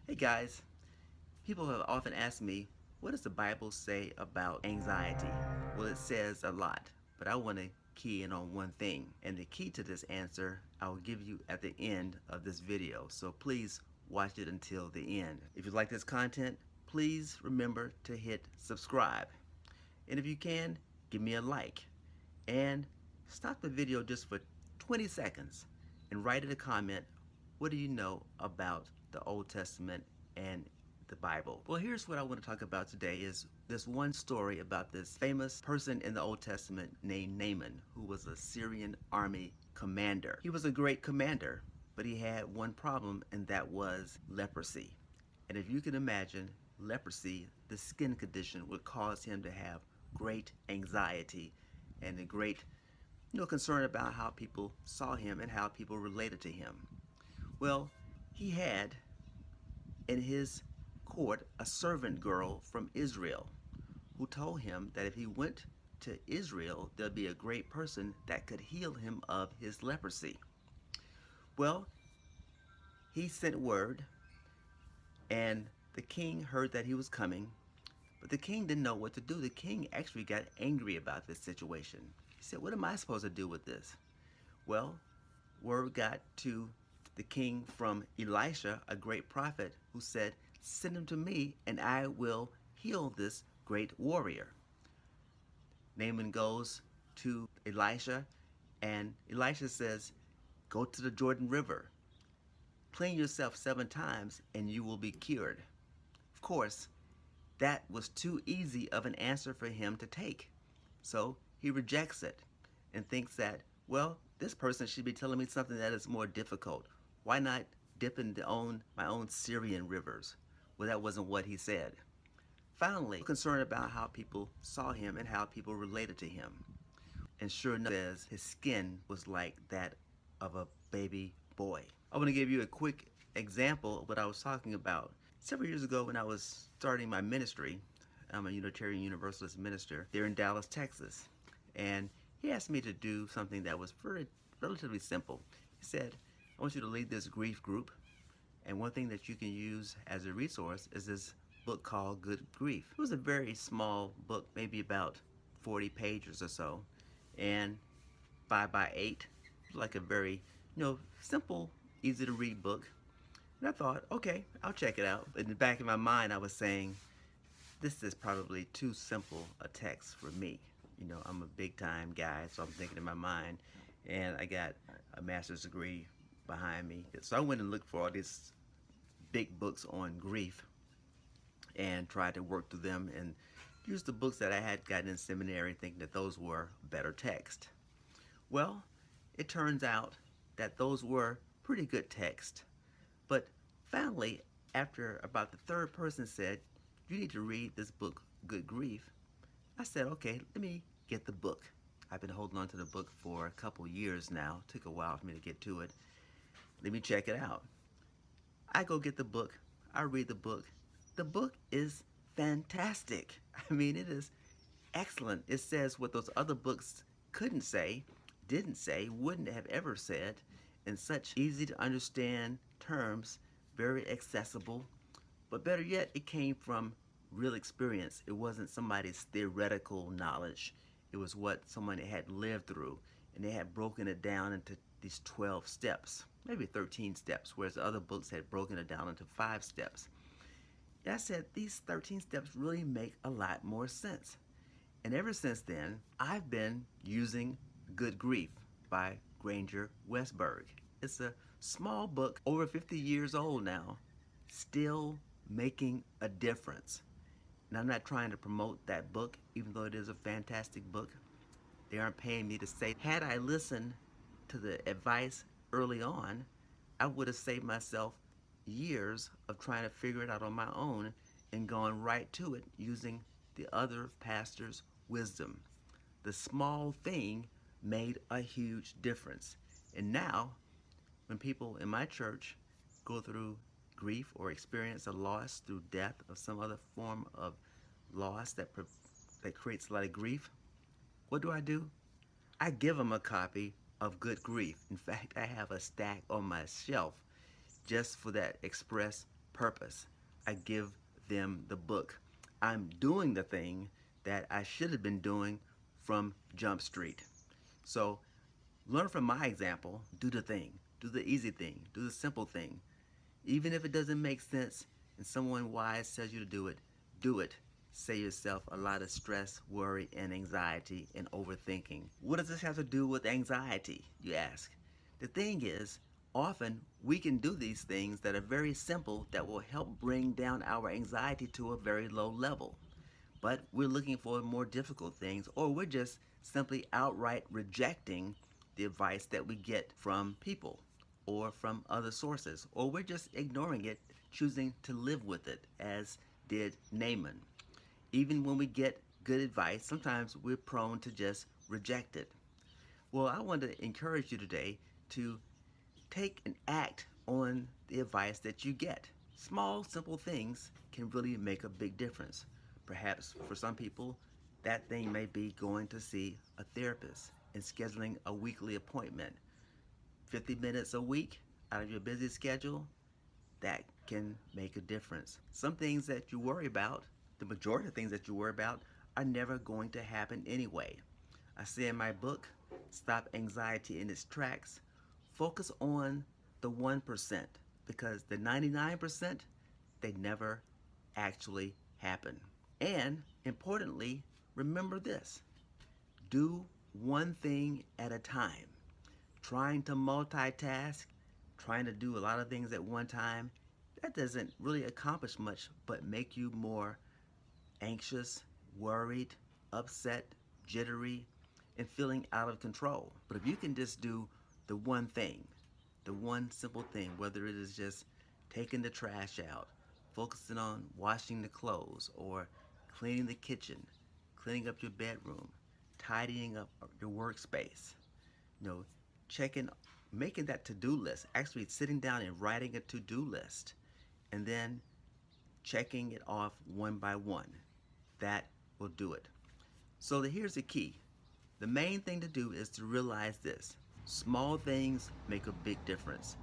Hey guys, people have often asked me, what does the Bible say about anxiety? Well, it says a lot, but I want to key in on one thing. And the key to this answer I will give you at the end of this video. So please watch it until the end. If you like this content, please remember to hit subscribe. And if you can, give me a like. And stop the video just for 20 seconds and write in a comment, what do you know about the Old Testament and the Bible? Well, here's what I want to talk about today is this one story about this famous person in the Old Testament named Naaman, who was a Syrian army commander. He was a great commander, but he had one problem, and that was leprosy. And if you can imagine, leprosy, the skin condition, would cause him to have great anxiety and a great concern about how people saw him and how people related to him. Well, he had in his court a servant girl from Israel who told him that if he went to Israel, there'd be a great person that could heal him of his leprosy. Well, he sent word, and the king heard that he was coming, but the king didn't know what to do. The king actually got angry about this situation. He said, what am I supposed to do with this? Well, word got to the king from Elisha, a great prophet, who said, send him to me and I will heal this great warrior. Naaman goes to Elisha, and Elisha says, go to the Jordan River, clean yourself 7 times and you will be cured. Of course, that was too easy of an answer for him to take. So he rejects it and thinks that, well, this person should be telling me something that is more difficult. Why not dip in my own Syrian rivers? Well, that wasn't what he said. Finally, concerned about how people saw him and how people related to him. And sure enough, says his skin was like that of a baby boy. I want to give you a quick example of what I was talking about. Several years ago when I was starting my ministry, I'm a Unitarian Universalist minister there in Dallas, Texas. And he asked me to do something that was relatively simple. He said, I want you to lead this grief group, and one thing that you can use as a resource is this book called Good Grief. It was a very small book, maybe about 40 pages or so, and 5 by 8, like a very, simple, easy to read book. And I thought, okay, I'll check it out. But in the back of my mind, I was saying, this is probably too simple a text for me. I'm a big time guy, so I'm thinking in my mind, and I got a master's degree behind me. So I went and looked for all these big books on grief and tried to work through them and use the books that I had gotten in seminary, thinking that those were better text. Well, it turns out that those were pretty good text. But finally, after about the third person said, you need to read this book, Good Grief, I said, okay, let me get the book. I've been holding on to the book for a couple years now. It took a while for me to get to it. Let me check it out. I go get the book. I read the book. The book is fantastic. I mean, it is excellent. It says what those other books couldn't say, didn't say, wouldn't have ever said, in such easy to understand terms, very accessible. But better yet, it came from real experience. It wasn't somebody's theoretical knowledge. It was what someone had lived through, and they had broken it down into these 12 steps, maybe 13 steps, whereas the other books had broken it down into 5 steps. And I said, these 13 steps really make a lot more sense. And ever since then, I've been using Good Grief by Granger Westberg. It's a small book, over 50 years old now, still making a difference. And I'm not trying to promote that book, even though it is a fantastic book. They aren't paying me to say. Had I listened to the advice early on, I would have saved myself years of trying to figure it out on my own and gone right to it using the other pastor's wisdom. The small thing made a huge difference. And now, when people in my church go through grief or experience a loss through death or some other form of loss that creates a lot of grief, what do? I give them a copy of Good Grief. In fact, I have a stack on my shelf just for that express purpose. I give them the book. I'm doing the thing that I should have been doing from Jump Street. So learn from my example. Do the thing. Do the easy thing. Do the simple thing. Even if it doesn't make sense and someone wise tells you to do it, do it. Save yourself a lot of stress, worry, and anxiety and overthinking. What does this have to do with anxiety, you ask? The thing is, often we can do these things that are very simple that will help bring down our anxiety to a very low level. But we're looking for more difficult things, or we're just simply outright rejecting the advice that we get from people or from other sources, or we're just ignoring it, choosing to live with it, as did Naaman. Even when we get good advice, sometimes we're prone to just reject it. Well, I want to encourage you today to take and act on the advice that you get. Small, simple things can really make a big difference. Perhaps for some people, that thing may be going to see a therapist and scheduling a weekly appointment. 50 minutes a week out of your busy schedule, that can make a difference. Some things that you worry about, the majority of things that you worry about, are never going to happen anyway. I say in my book, Stop Anxiety in Its Tracks, focus on the 1% because the 99%, they never actually happen. And importantly, remember this: do one thing at a time. Trying to multitask, trying to do a lot of things at one time, that doesn't really accomplish much but make you more anxious, worried, upset, jittery, and feeling out of control. But if you can just do the one thing, the one simple thing, whether it is just taking the trash out, focusing on washing the clothes, or cleaning the kitchen, cleaning up your bedroom, tidying up your workspace, you know, checking, making that to-do list, actually sitting down and writing a to-do list, and then checking it off one by one. That will do it. So here's the key. The main thing to do is to realize this: small things make a big difference.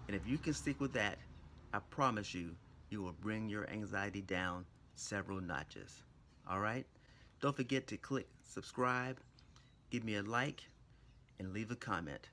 And if you can stick with that, I promise you, you will bring your anxiety down several notches. All right? Don't forget to click subscribe, give me a like, and leave a comment.